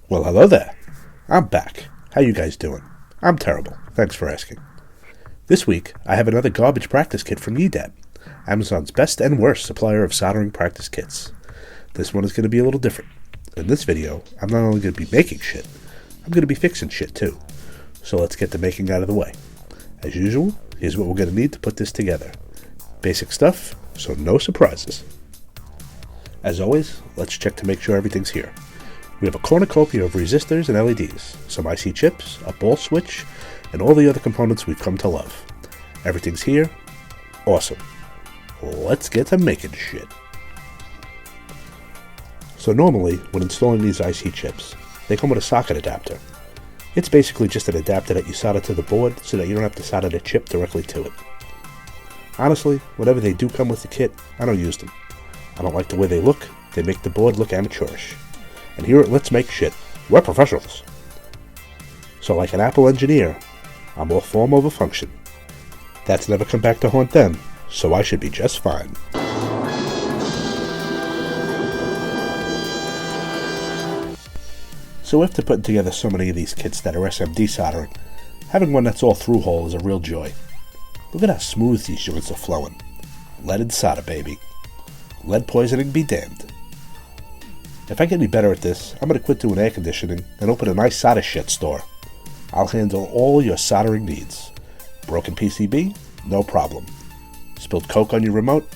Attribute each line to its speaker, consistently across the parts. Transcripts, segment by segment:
Speaker 1: Well, hello there. I'm back. How you guys doing? I'm terrible. Thanks for asking. This week, I have another garbage practice kit from EDAP, Amazon's best and worst supplier of soldering practice kits. This one is going to be a little different. In this video, I'm not only going to be making shit, I'm going to be fixing shit too. So let's get the making out of the way. As usual, here's what we're going to need to put this together. Basic stuff, so no surprises. As always, let's check to make sure everything's here. We have a cornucopia of resistors and LEDs, some IC chips, a ball switch, and all the other components we've come to love. Everything's here. Awesome. Let's get to making shit. So normally, when installing these IC chips, they come with a socket adapter. It's basically just an adapter that you solder to the board so that you don't have to solder the chip directly to it. Honestly, whenever they do come with the kit, I don't use them. I don't like the way they look. They make the board look amateurish. And here at Let's Make Shit, we're professionals. So like an Apple engineer, I'm all form over function. That's never come back to haunt them, so I should be just fine. So after putting together so many of these kits that are SMD soldering, having one that's all through hole is a real joy. Look at how smooth these joints are flowing. Leaded solder, baby. Lead poisoning be damned. If I get any better at this, I'm going to quit doing air conditioning and open a nice solder shit store. I'll handle all your soldering needs. Broken PCB? No problem. Spilled Coke on your remote?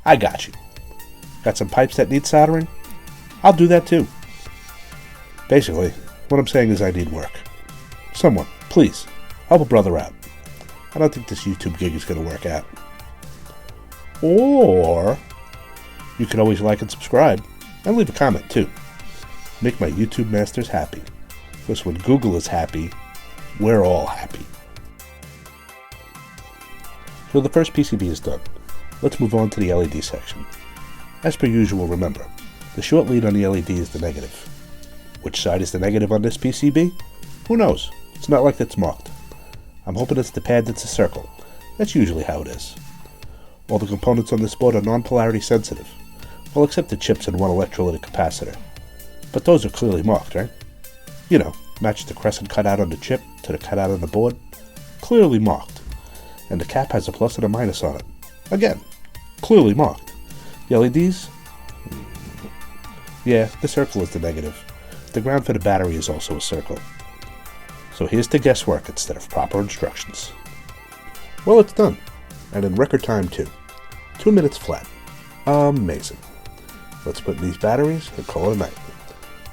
Speaker 1: I got you. Got some pipes that need soldering? I'll do that too. Basically, what I'm saying is I need work. Someone, please, help a brother out. I don't think this YouTube gig is going to work out. Or you can always like and subscribe. And leave a comment too. Make my YouTube masters happy. Because when Google is happy, we're all happy. So the first PCB is done. Let's move on to the LED section. As per usual, remember, the short lead on the LED is the negative. Which side is the negative on this PCB? Who knows? It's not like it's marked. I'm hoping it's the pad that's a circle. That's usually how it is. All the components on this board are non-polarity sensitive. Well, except the chips and one electrolytic capacitor. But those are clearly marked, right? You know, match the crescent cutout on the chip to the cutout on the board. Clearly marked. And the cap has a plus and a minus on it. Again, clearly marked. The LEDs? Yeah, the circle is the negative. The ground for the battery is also a circle. So here's the guesswork instead of proper instructions. Well, it's done. And in record time, too. 2 minutes flat. Amazing. Let's put in these batteries and call it a night.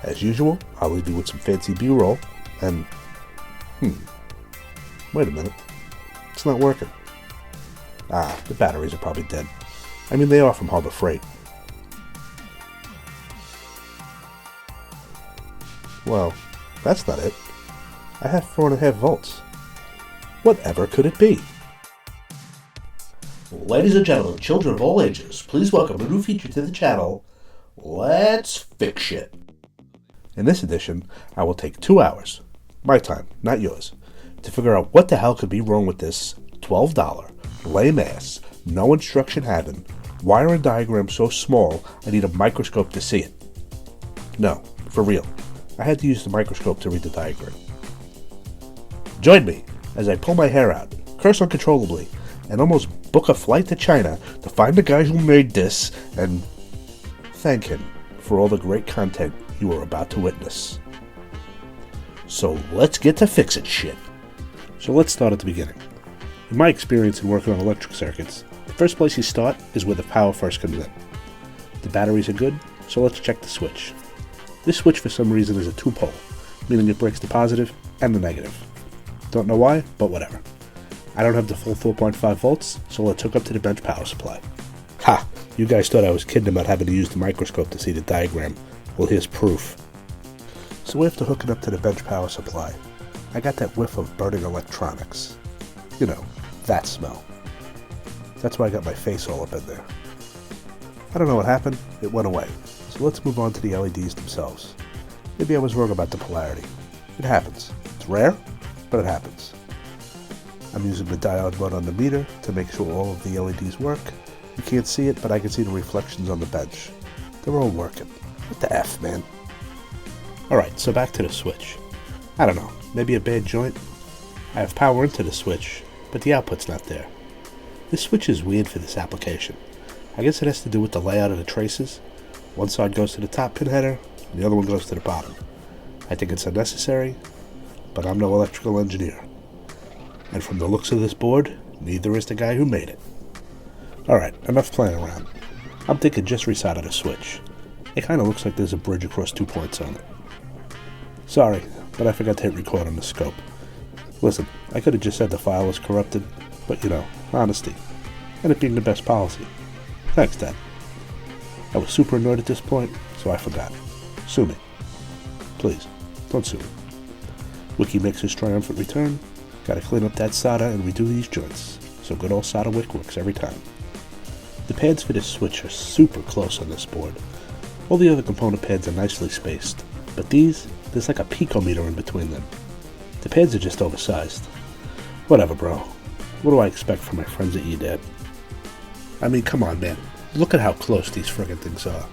Speaker 1: As usual, I'll leave you with some fancy B-roll and... Wait a minute. It's not working. The batteries are probably dead. I mean, they are from Harbor Freight. Well, that's not it. I have 4.5 volts. Whatever could it be? Ladies and gentlemen, children of all ages, please welcome a new feature to the channel, Let's Fix Shit. In this edition, I will take 2 hours, my time, not yours, to figure out what the hell could be wrong with this $12, lame ass, no instruction having, wire and diagram so small I need a microscope to see it. No, for real, I had to use the microscope to read the diagram. Join me as I pull my hair out, curse uncontrollably, and almost book a flight to China to find the guy who made this and thank him for all the great content you are about to witness. So let's get to fixing shit. So let's start at the beginning. In my experience in working on electric circuits, the first place you start is where the power first comes in. The batteries are good, so let's check the switch. This switch for some reason is a 2-pole, meaning it breaks the positive and the negative. Don't know why, but whatever. I don't have the full 4.5 volts, so let's hook up to the bench power supply. Ha! You guys thought I was kidding about having to use the microscope to see the diagram. Well, here's proof. So after hooking up to the bench power supply, I got that whiff of burning electronics. You know, that smell. That's why I got my face all up in there. I don't know what happened, it went away. So let's move on to the LEDs themselves. Maybe I was wrong about the polarity. It happens. It's rare, but it happens. I'm using the diode mode on the meter to make sure all of the LEDs work. You can't see it, but I can see the reflections on the bench. They're all working. What the F, man? Alright, so back to the switch. I don't know, maybe a bad joint? I have power into the switch, but the output's not there. This switch is weird for this application. I guess it has to do with the layout of the traces. One side goes to the top pin header, and the other one goes to the bottom. I think it's unnecessary, but I'm no electrical engineer. And from the looks of this board, neither is the guy who made it. Alright, enough playing around. I'm thinking just resolder the switch. It kinda looks like there's a bridge across 2 points on it. Sorry, but I forgot to hit record on the scope. Listen, I could have just said the file was corrupted, but you know, honesty. And it being the best policy. Thanks, Dad. I was super annoyed at this point, so I forgot. Sue me. Please, don't sue me. Wiki makes his triumphant return. Gotta clean up that solder and redo these joints, so good old solder wick works every time. The pads for this switch are super close on this board. All the other component pads are nicely spaced, but these, there's like a picometer in between them. The pads are just oversized. Whatever, bro. What do I expect from my friends at EDAD? I mean, come on, man. Look at how close these friggin' things are.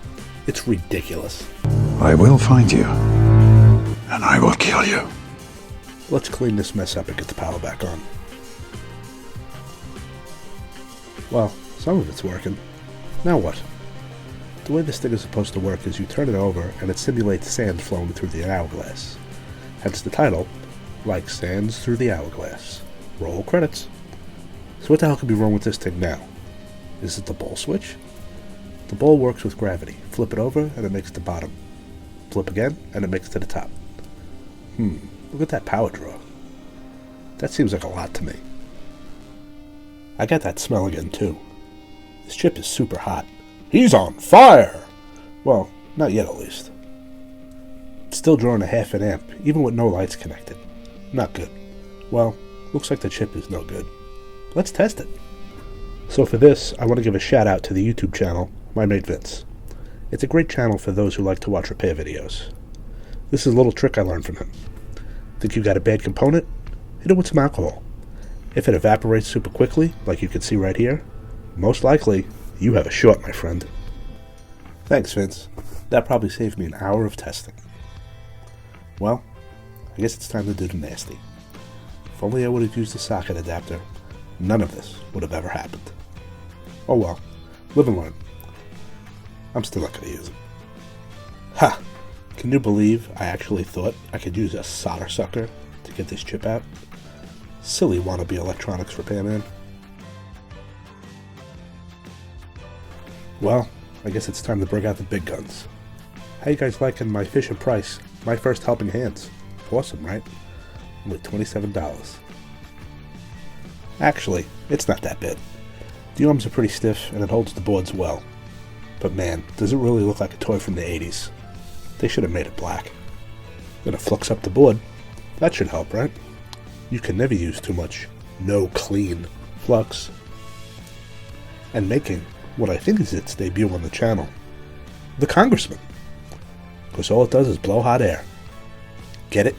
Speaker 1: It's ridiculous.
Speaker 2: I will find you, and I will kill you.
Speaker 1: Let's clean this mess up and get the power back on. Well, some of it's working. Now what? The way this thing is supposed to work is you turn it over and it simulates sand flowing through the hourglass. Hence the title, Like Sands Through the Hourglass. Roll credits. So what the hell could be wrong with this thing now? Is it the bowl switch? The bowl works with gravity. Flip it over and it makes the bottom. Flip again and it makes to the top. Look at that power draw. That seems like a lot to me. I got that smell again too. This chip is super hot. He's on fire! Well, not yet at least. It's still drawing a half an amp, even with no lights connected. Not good. Well, looks like the chip is no good. Let's test it. So for this, I want to give a shout out to the YouTube channel, My Mate Vince. It's a great channel for those who like to watch repair videos. This is a little trick I learned from him. Think you got a bad component? Hit it with some alcohol. If it evaporates super quickly, like you can see right here, most likely, you have a short, my friend. Thanks, Vince. That probably saved me an hour of testing. Well, I guess it's time to do the nasty. If only I would have used the socket adapter, none of this would have ever happened. Oh well, live and learn. I'm still not going to use it. Ha! Can you believe I actually thought I could use a solder sucker to get this chip out? Silly wannabe electronics repairman. Well, I guess it's time to bring out the big guns. How you guys liking my Fisher Price, my first helping hands? Awesome, right? Only $27. Actually, it's not that bad. The arms are pretty stiff and it holds the boards well. But man, does it really look like a toy from the 80s. They should have made it black. Gonna flux up the board. That should help, right? You can never use too much no clean flux. And making what I think is its debut on the channel, the Congressman. Because all it does is blow hot air. Get it?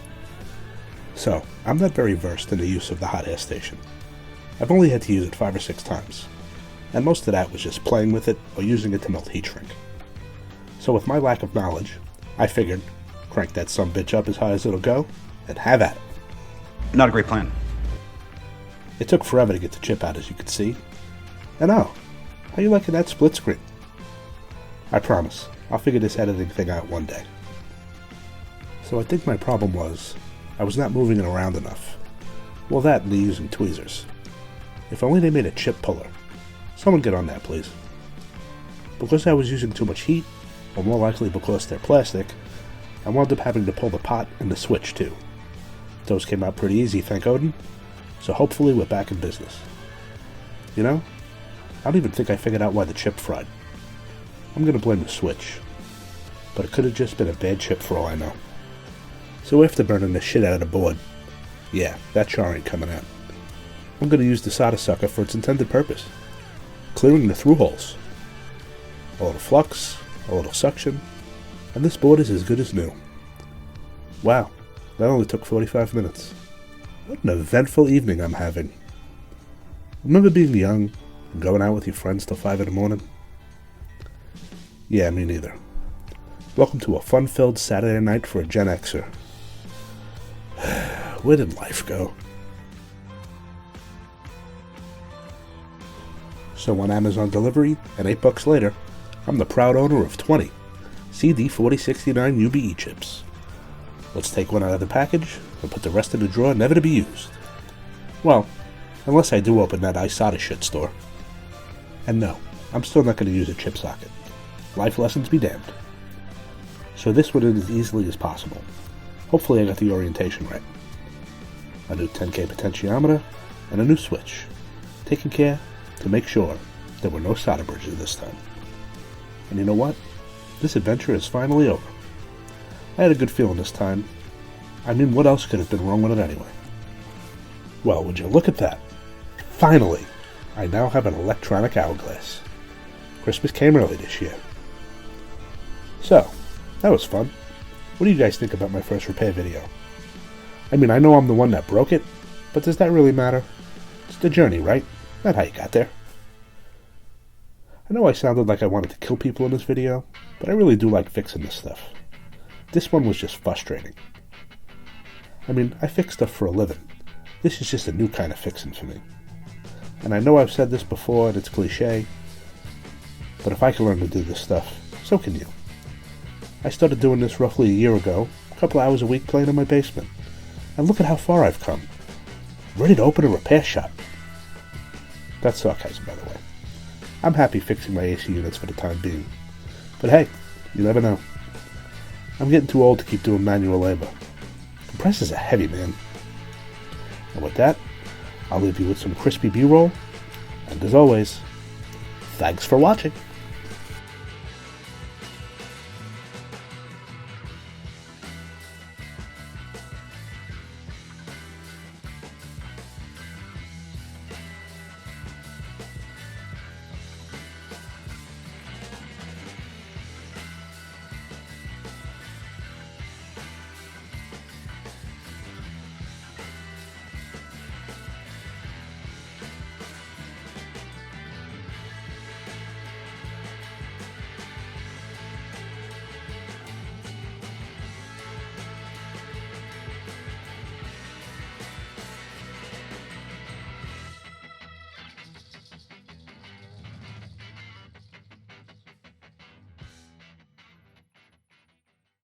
Speaker 1: So, I'm not very versed in the use of the hot air station. I've only had to use it 5 or 6 times. And most of that was just playing with it or using it to melt heat shrink. So with my lack of knowledge, I figured, crank that sumbitch up as high as it'll go, and have at it.
Speaker 3: Not a great plan.
Speaker 1: It took forever to get the chip out, as you can see. And oh, how you liking that split screen? I promise, I'll figure this editing thing out one day. So I think my problem was, I was not moving it around enough. Well, that and the using tweezers. If only they made a chip puller. Someone get on that, please. Because I was using too much heat, or more likely because they're plastic, I wound up having to pull the pot and the switch too. Those came out pretty easy, thank Odin, so hopefully we're back in business. You know, I don't even think I figured out why the chip fried. I'm gonna blame the switch, but it could have just been a bad chip for all I know. So after burning the shit out of the board, yeah, that char ain't coming out. I'm gonna use the solder sucker for its intended purpose, clearing the through holes. A little flux, a little suction, and this board is as good as new. Wow, that only took 45 minutes. What an eventful evening I'm having. Remember being young and going out with your friends till 5 in the morning? Yeah, me neither. Welcome to a fun-filled Saturday night for a Gen Xer. Where did life go? So on Amazon delivery, and $8 later, I'm the proud owner of 20 CD4069 UBE chips. Let's take one out of the package and put the rest in the drawer never to be used. Well, unless I do open that iSOTA shit store. And no, I'm still not going to use a chip socket. Life lessons be damned. So this went in as easily as possible. Hopefully I got the orientation right. A new 10K potentiometer and a new switch. Taking care to make sure there were no solder bridges this time. And you know what? This adventure is finally over. I had a good feeling this time. I mean, what else could have been wrong with it anyway? Well, would you look at that? Finally, I now have an electronic hourglass. Christmas came early this year. So, that was fun. What do you guys think about my first repair video? I mean, I know I'm the one that broke it, but does that really matter? It's the journey, right? Not how you got there. I know I sounded like I wanted to kill people in this video, but I really do like fixing this stuff. This one was just frustrating. I mean, I fix stuff for a living. This is just a new kind of fixing for me. And I know I've said this before and it's cliche, but if I can learn to do this stuff, so can you. I started doing this roughly a year ago, a couple hours a week playing in my basement. And look at how far I've come. Ready to open a repair shop. That's sarcasm, by the way. I'm happy fixing my AC units for the time being. But hey, you never know. I'm getting too old to keep doing manual labor. Compressors are heavy, man. And with that, I'll leave you with some crispy B-roll. And as always, thanks for watching.